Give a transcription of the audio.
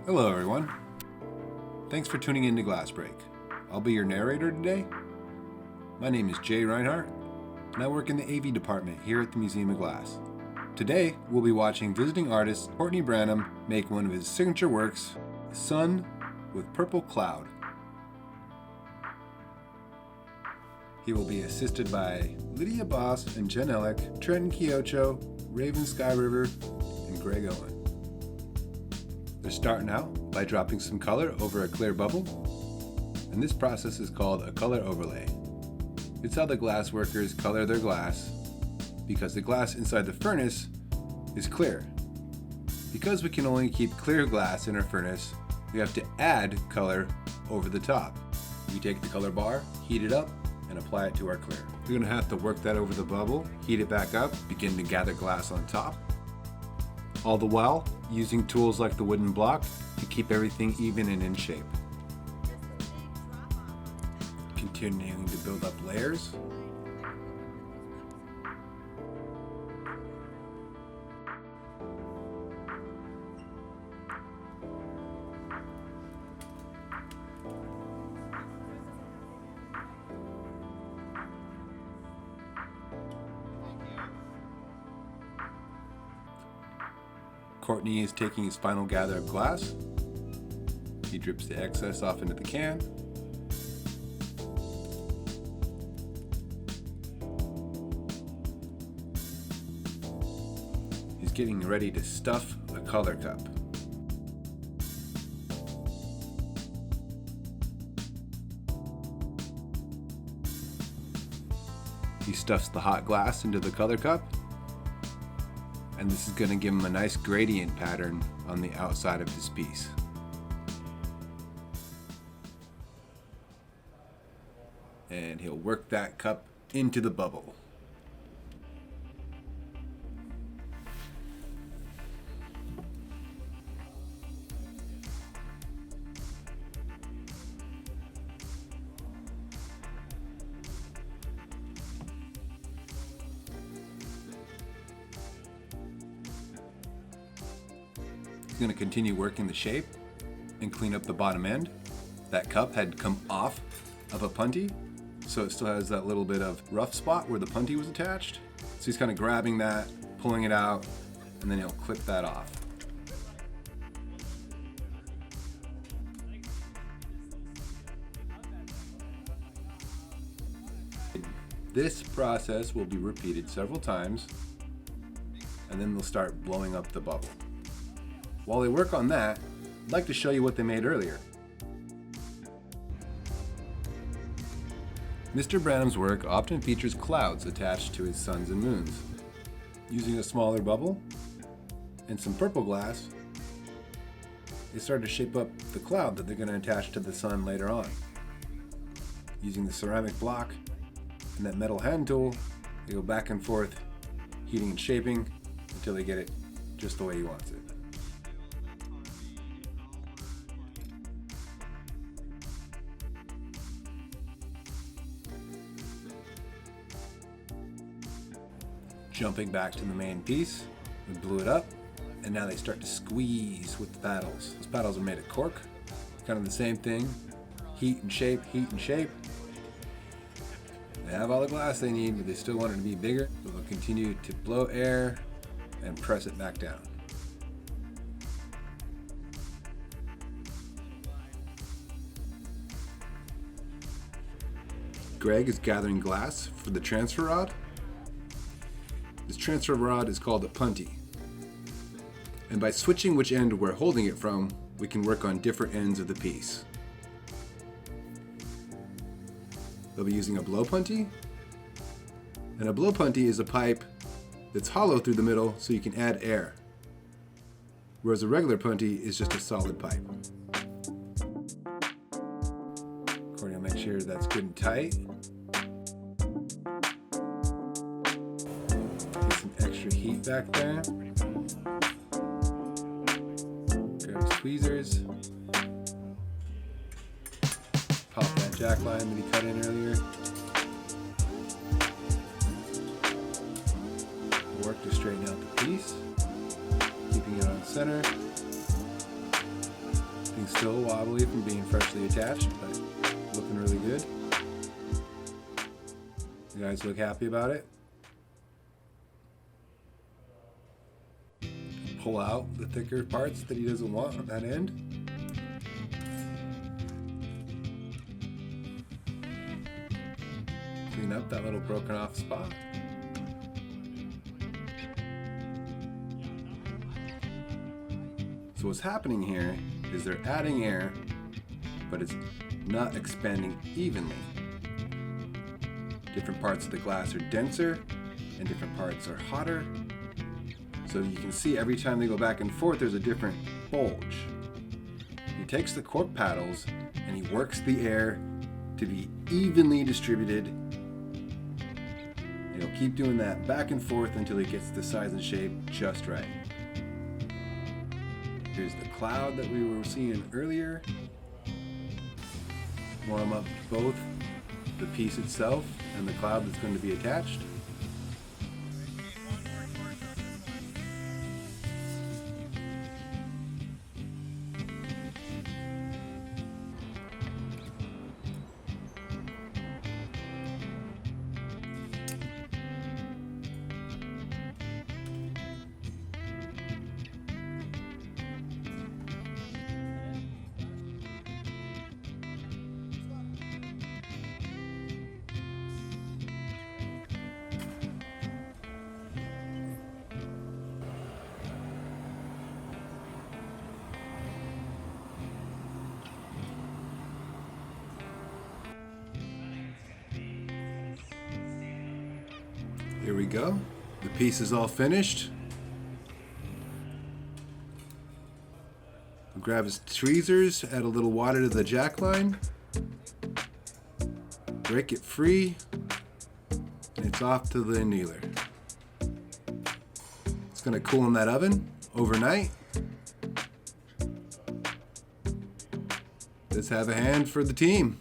Hello everyone. Thanks for tuning in to Glass Break. I'll be your narrator today. My name is Jay Reinhardt, and I work in the AV department here at the Museum of Glass. Today, we'll be watching visiting artist Courtney Branam make one of his signature works, Sun with Purple Cloud. He will be assisted by Lydia Boss and Jen Ellick, Trenton Kiocho, Raven Sky River, and Greg Owen. They're starting out by dropping some color over a clear bubble, and this process is called a color overlay. It's how the glass workers color their glass because the glass inside the furnace is clear. Because we can only keep clear glass in our furnace, we have to add color over the top. We take the color bar, heat it up, and apply it to our clear. We're going to have to work that over the bubble, heat it back up, begin to gather glass on top. All the while, using tools like the wooden block to keep everything even and in shape. Continuing to build up layers. Courtney is taking his final gather of glass. He drips the excess off into the can. He's getting ready to stuff a color cup. He stuffs the hot glass into the color cup, and this is going to give him a nice gradient pattern on the outside of his piece. And he'll work that cup into the bubble. He's going to continue working the shape and clean up the bottom end. That cup had come off of a punty, so it still has that little bit of rough spot where the punty was attached. So he's kind of grabbing that, pulling it out, and then he'll clip that off. This process will be repeated several times, and then they'll start blowing up the bubble. While they work on that, I'd like to show you what they made earlier. Mr. Branam's work often features clouds attached to his suns and moons. Using a smaller bubble and some purple glass, they start to shape up the cloud that they're going to attach to the sun later on. Using the ceramic block and that metal hand tool, they go back and forth, heating and shaping until they get it just the way he wants it. Jumping back to the main piece, we blew it up, and now they start to squeeze with the paddles. Those paddles are made of cork, kind of the same thing. Heat and shape, heat and shape. They have all the glass they need, but they still want it to be bigger, so they'll continue to blow air and press it back down. Greg is gathering glass for the transfer rod. This transfer rod is called a punty. And by switching which end we're holding it from, we can work on different ends of the piece. They'll be using a blow punty. And a blow punty is a pipe that's hollow through the middle so you can add air. Whereas a regular punty is just a solid pipe. Courtney will make sure that's good and tight. Extra heat back there. Grab his tweezers. Pop that jack line that he cut in earlier. Work to straighten out the piece, keeping it on center. still wobbly from being freshly attached, but looking really good. You guys look happy about it? Pull out the thicker parts that he doesn't want on that end. Clean up that little broken off spot. So what's happening here is they're adding air, but it's not expanding evenly. Different parts of the glass are denser and different parts are hotter. So you can see every time they go back and forth, there's a different bulge. He takes the cork paddles and he works the air to be evenly distributed. And he'll keep doing that back and forth until he gets the size and shape just right. Here's the cloud that we were seeing earlier. Warm up both the piece itself and the cloud that's going to be attached. Here we go. The piece is all finished. We'll grab his tweezers, add a little water to the jack line, break it free, and it's off to the annealer. It's going to cool in that oven overnight. Let's have a hand for the team.